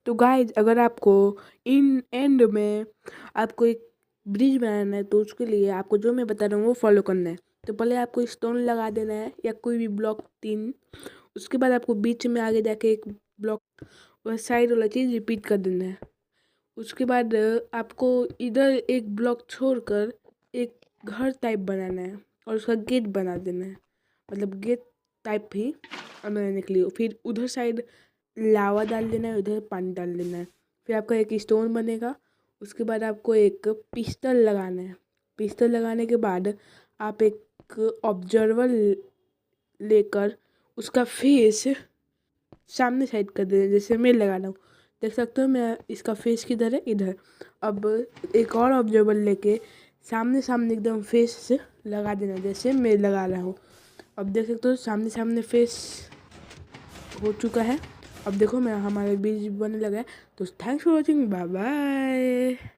तो गाइज अगर आपको इन एंड में आपको एक ब्रिज बनाना है तो उसके लिए आपको जो मैं बता रहा हूँ वो फॉलो करना है। तो पहले आपको स्टोन लगा देना है या कोई भी ब्लॉक 3। उसके बाद आपको बीच में आगे जाके एक ब्लॉक वह साइड वाला चीज़ रिपीट कर देना है। उसके बाद आपको इधर एक ब्लॉक छोड़कर एक घर टाइप बनाना है और उसका गेट बना देना है, मतलब गेट टाइप ही बनाने के लिए। फिर उधर साइड लावा डाल देना है, उधर पानी डाल देना है। फिर आपका एक स्टोन बनेगा। उसके बाद आपको एक पिस्टल लगाना है। पिस्टल लगाने के बाद आप एक ऑब्जर्वर लेकर उसका फेस सामने साइड कर देना, जैसे मैं लगा रहा हूँ। देख सकते हो मैं इसका फेस किधर है, इधर। अब एक और ऑब्जर्वर लेके सामने सामने एकदम फेस से लगा देना, जैसे मैं लगा रहा हूँ। अब देख सकते हो सामने सामने फेस हो चुका है। अब देखो मैं हमारे बीज बनने लगा है। तो thanks for watching, bye bye.